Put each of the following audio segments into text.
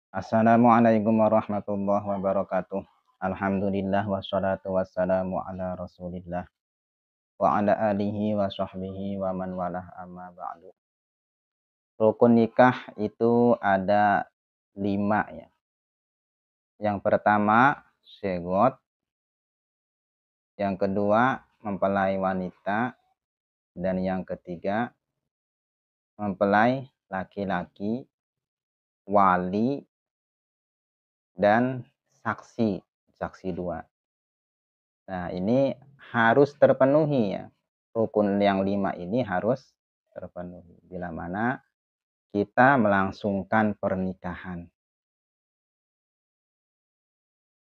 Assalamualaikum warahmatullahi wabarakatuh. Alhamdulillah wassalatu wassalamu ala Rasulillah wa ala alihi wa sahbihi wa man walah amma ba'du. Rukun nikah itu ada 5 ya. Yang pertama syahwat, yang kedua mempelai wanita, dan yang ketiga mempelai laki-laki, wali, dan saksi, saksi 2. Nah, ini harus terpenuhi ya. Rukun yang 5 ini harus terpenuhi bila mana kita melangsungkan pernikahan.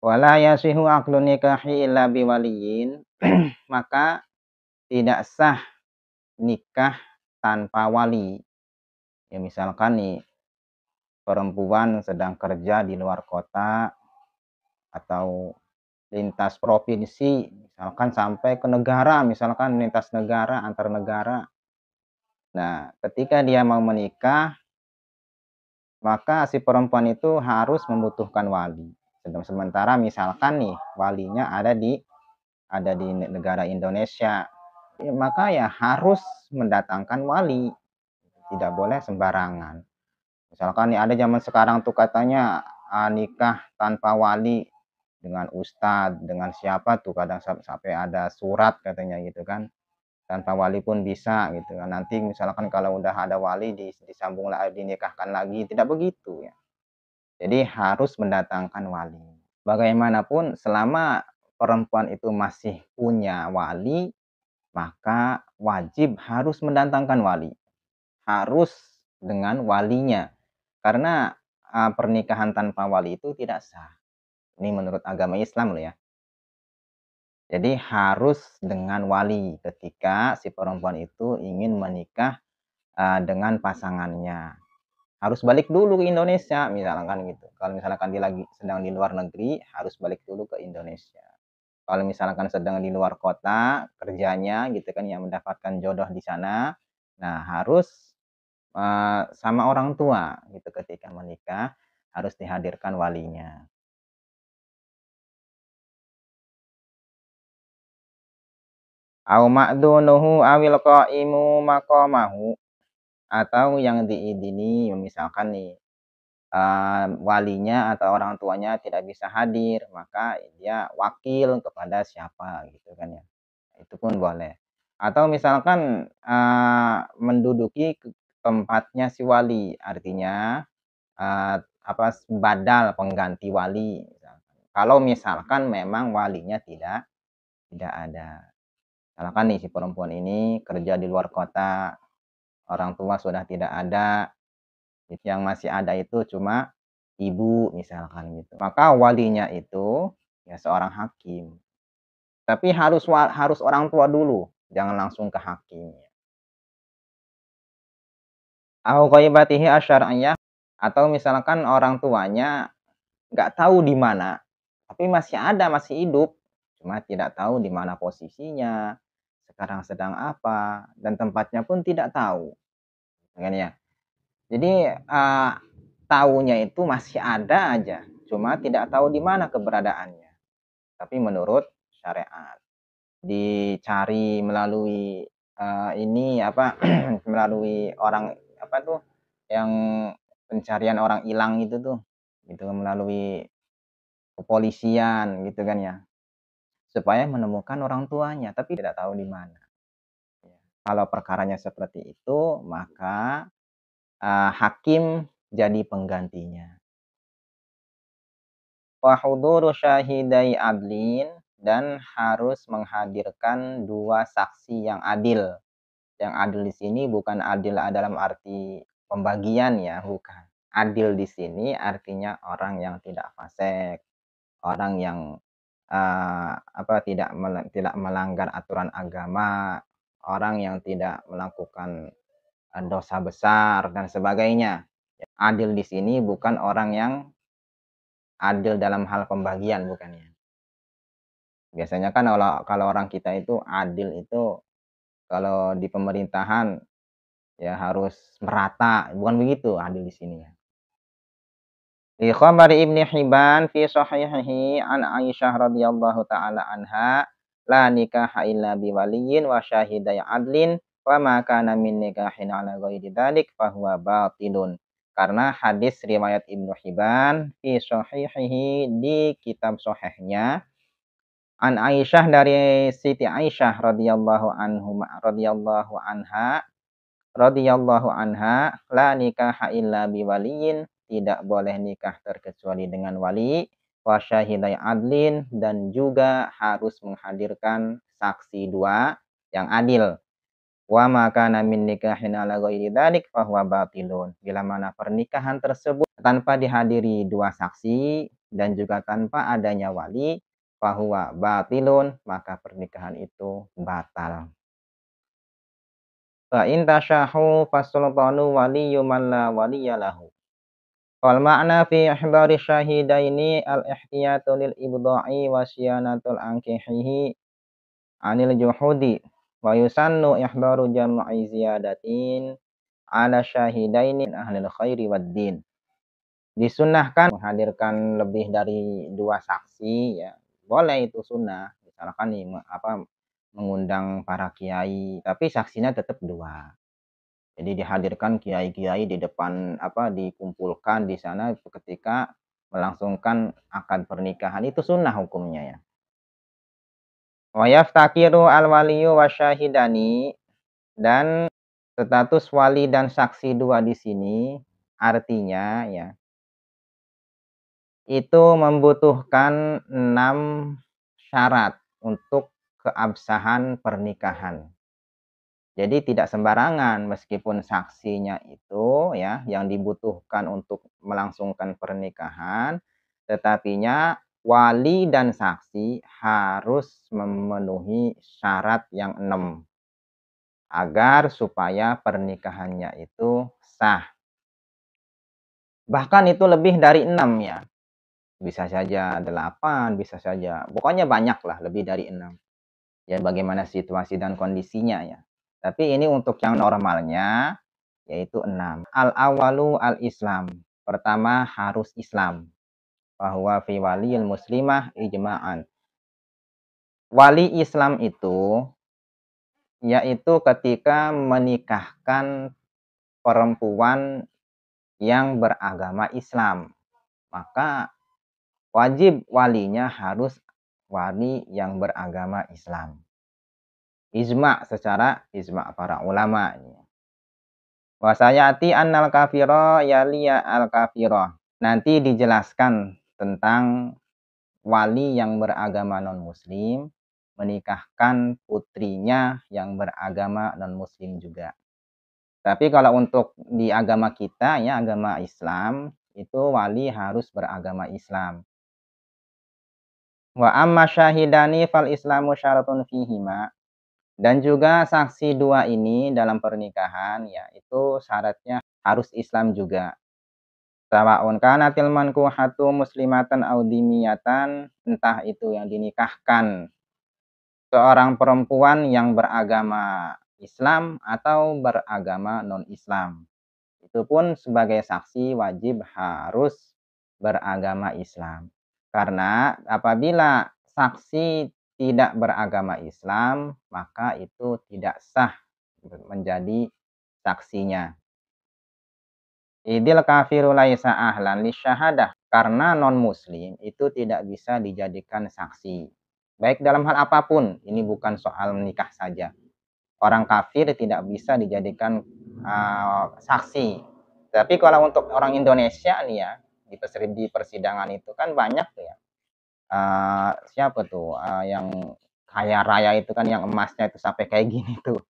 Wala yasihu aqdun nikahi illa biwaliyin. Maka tidak sah nikah tanpa wali. Ya misalkan nih perempuan sedang kerja di luar kota atau lintas provinsi, misalkan sampai ke negara, misalkan lintas negara, antar negara. Nah, ketika dia mau menikah, maka si perempuan itu harus membutuhkan wali. Sementara misalkan nih walinya ada di negara Indonesia, maka ya harus mendatangkan wali, tidak boleh sembarangan. Misalkan nih ada zaman sekarang tuh katanya nikah tanpa wali dengan ustadz, dengan siapa tuh, kadang sampai ada surat katanya gitu kan. Tanpa wali pun bisa gitu kan. Nanti misalkan kalau udah ada wali disambung lagi, dinikahkan lagi, tidak begitu ya. Jadi harus mendatangkan wali. Bagaimanapun selama perempuan itu masih punya wali, maka wajib harus mendatangkan wali. Harus dengan walinya. Karena pernikahan tanpa wali itu tidak sah. Ini menurut agama Islam loh ya. Jadi harus dengan wali ketika si perempuan itu ingin menikah dengan pasangannya. Harus balik dulu ke Indonesia misalkan gitu. Kalau misalkan dia lagi sedang di luar negeri, harus balik dulu ke Indonesia. Kalau misalkan sedang di luar kota kerjanya gitu kan, yang mendapatkan jodoh di sana, nah harus sama orang tua gitu ketika menikah, harus dihadirkan walinya. Au ma'dunuhu awil qaimu maqamahu, atau yang diidini misalkan nih walinya atau orang tuanya tidak bisa hadir, maka dia wakil kepada siapa gitu kan ya, itu pun boleh. Atau misalkan menduduki tempatnya si wali, artinya apa, badal pengganti wali misalkan. Kalau misalkan memang walinya tidak ada. Misalkan nih si perempuan ini kerja di luar kota, orang tua sudah tidak ada, yang masih ada itu cuma ibu misalkan gitu. Maka walinya itu ya seorang hakim. Tapi harus orang tua dulu, jangan langsung ke hakim. Au ghaibatihi asyariyah, atau misalkan orang tuanya nggak tahu di mana, tapi masih ada, masih hidup, cuma tidak tahu di mana posisinya, sekarang sedang apa, dan tempatnya pun tidak tahu, kan ya. Jadi taunya itu masih ada aja, cuma tidak tahu di mana keberadaannya. Tapi menurut syariat, dicari melalui ini apa melalui orang apa tuh yang pencarian orang hilang itu tuh, gitu melalui kepolisian gitu kan ya, supaya menemukan orang tuanya, tapi tidak tahu di mana. Ya. Kalau perkaranya seperti itu, maka hakim jadi penggantinya. Wa huduru syahidai adlin, dan harus menghadirkan 2 saksi yang adil. Yang adil di sini bukan adil dalam arti pembagian ya, bukan. Adil di sini artinya orang yang tidak fasik, orang yang tidak melanggar aturan agama, orang yang tidak melakukan dosa besar dan sebagainya. Adil di sini bukan orang yang adil dalam hal pembagian, bukan ya. Biasanya kan kalau orang kita itu adil itu kalau di pemerintahan ya harus merata, bukan begitu adil di sini ya. Li khabari Ibnu Hibban fi sahihihi an Aisyah radhiyallahu taala anha la nikaha illa biwaliyin wa syahidai adlin wa ma kana min nikahin ala ghairi dzalik fa huwa batilun. Karena hadis riwayat Ibnu Hibban fi sahihihi di kitab sahihnya an Aisyah dari Siti Aisyah radhiyallahu anha la nikaha illa biwaliyin, tidak boleh nikah terkecuali dengan wali, wa syahidai adlin, dan juga harus menghadirkan saksi dua yang adil. Wa maka min nikahin ala ghairi dzalik fa huwa batilun. Bila mana pernikahan tersebut tanpa dihadiri dua saksi dan juga tanpa adanya wali, fa huwa batilun, maka pernikahan itu batal. Fa in tasyahu fasultanu waliyyu man la waliyya lahu. Wal ma'na fi ihbari syahidaini al-ihtiyatu lil ibda'i wa siyanatul ankihihi anil juhudi wa yusannu ihbaru jam'i ziyadatin ala syahidaini min ahlil khairi wad din. Disunnahkan menghadirkan lebih dari dua saksi, ya boleh, itu sunnah. Misalkan nih mengundang para kiai tapi saksinya tetap dua. Jadi dihadirkan kiai-kiai di depan, dikumpulkan di sana ketika melangsungkan akad pernikahan, itu sunnah hukumnya ya. Wa yaftakiru al-waliyu wasyahidani, dan status wali dan saksi dua di sini artinya ya itu membutuhkan 6 syarat untuk keabsahan pernikahan. Jadi tidak sembarangan, meskipun saksinya itu ya yang dibutuhkan untuk melangsungkan pernikahan, tetapinya wali dan saksi harus memenuhi syarat yang 6 agar supaya pernikahannya itu sah. Bahkan itu lebih dari 6 ya. Bisa saja 8, bisa saja. Pokoknya banyak lah, lebih dari 6. Ya bagaimana situasi dan kondisinya ya. Tapi ini untuk yang normalnya yaitu 6. Al-awalu al-islam. Pertama harus Islam. Bahwa fi waliyil muslimah ijma'an. Wali Islam itu yaitu ketika menikahkan perempuan yang beragama Islam, maka wajib walinya harus wali yang beragama Islam. Ijma' secara ijma' para ulama. Wasayati annal kafiro yaliya al kafiro. Nanti dijelaskan tentang wali yang beragama non-muslim menikahkan putrinya yang beragama non-muslim juga. Tapi kalau untuk di agama kita ya, agama Islam, itu wali harus beragama Islam. Wa amma syahidani fal islamu syaratun fihima. Dan juga saksi dua ini dalam pernikahan ya itu syaratnya harus Islam juga. Sawa'un kanatil mankuhatu muslimatan aw dimiyatan, entah itu yang dinikahkan seorang perempuan yang beragama Islam atau beragama non-Islam. Itu pun sebagai saksi wajib harus beragama Islam. Karena apabila saksi tidak beragama Islam, maka itu tidak sah menjadi saksinya. Idil kafiru laisa ahlan lisyahadah. Karena non-muslim itu tidak bisa dijadikan saksi. Baik dalam hal apapun, ini bukan soal menikah saja. Orang kafir tidak bisa dijadikan saksi. Tapi kalau untuk orang Indonesia nih ya, di persidangan itu kan banyak tuh ya. Siapa tuh yang kaya raya itu kan, yang emasnya itu sampai kayak gini tuh,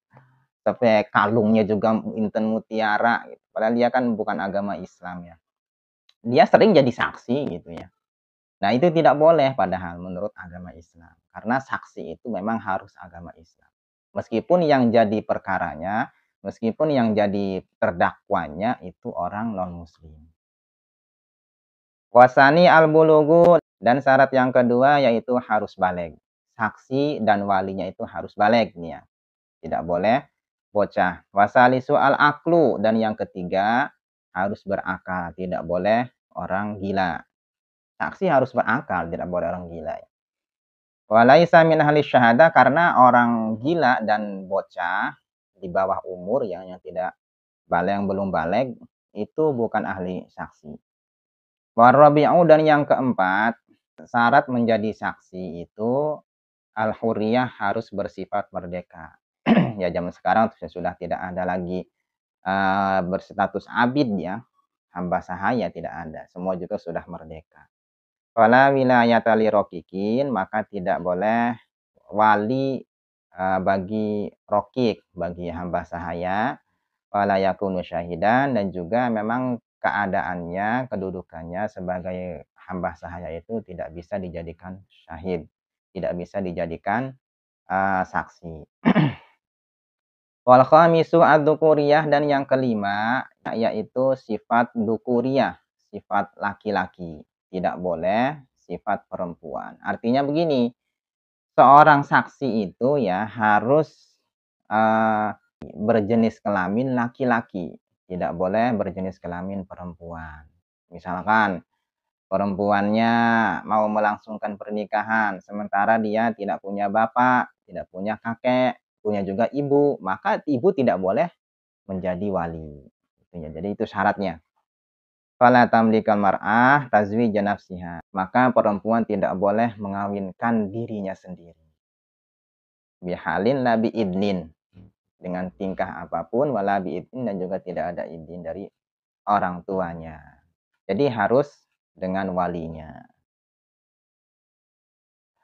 sampai kalungnya juga inten mutiara gitu. Padahal dia kan bukan agama Islam ya, dia sering jadi saksi gitu ya. Nah itu tidak boleh padahal menurut agama Islam, karena saksi itu memang harus agama Islam, meskipun yang jadi perkaranya, meskipun yang jadi terdakwanya itu orang non muslim. Wasani al-bulugu, dan syarat yang kedua yaitu harus baligh. Saksi dan walinya itu harus baligh nih ya. Tidak boleh bocah. Wasalisu al-aqlu, dan yang ketiga harus berakal, tidak boleh orang gila. Saksi harus berakal, tidak boleh orang gila. Walaisa min ahli syahadah, karena orang gila dan bocah di bawah umur yang tidak baligh, yang belum baligh, itu bukan ahli saksi. Warabi'u, dan yang keempat, syarat menjadi saksi itu al-hurriyah, harus bersifat merdeka. Ya zaman sekarang sudah tidak ada lagi berstatus abid ya, hamba sahaya tidak ada, semua juga sudah merdeka. Fala wilayata lirokikin, maka tidak boleh wali bagi rokik, bagi hamba sahaya. Wala yakunu syahidan, dan juga memang keadaannya, kedudukannya sebagai hamba sahaya itu tidak bisa dijadikan syahid, tidak bisa dijadikan saksi. Wal khamisu ad-dukuriyah, dan yang kelima yaitu sifat dukuriyah, sifat laki-laki. Tidak boleh sifat perempuan. Artinya begini, seorang saksi itu ya harus berjenis kelamin laki-laki, tidak boleh berjenis kelamin perempuan. Misalkan perempuannya mau melangsungkan pernikahan, sementara dia tidak punya bapak, tidak punya kakek, punya juga ibu, maka ibu tidak boleh menjadi wali. Jadi itu syaratnya. Fala tamlikal mar'ah tazwija nafsiha. Maka perempuan tidak boleh mengawinkan dirinya sendiri. Bihalin la biidnin. Dengan tingkah apapun, wala biidnin, dan juga tidak ada izin dari orang tuanya. Jadi harus dengan walinya.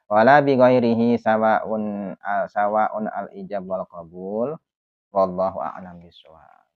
Wala bi ghairihi sawa'un al ijab wal qabul. Wallahu a'lam bishawab.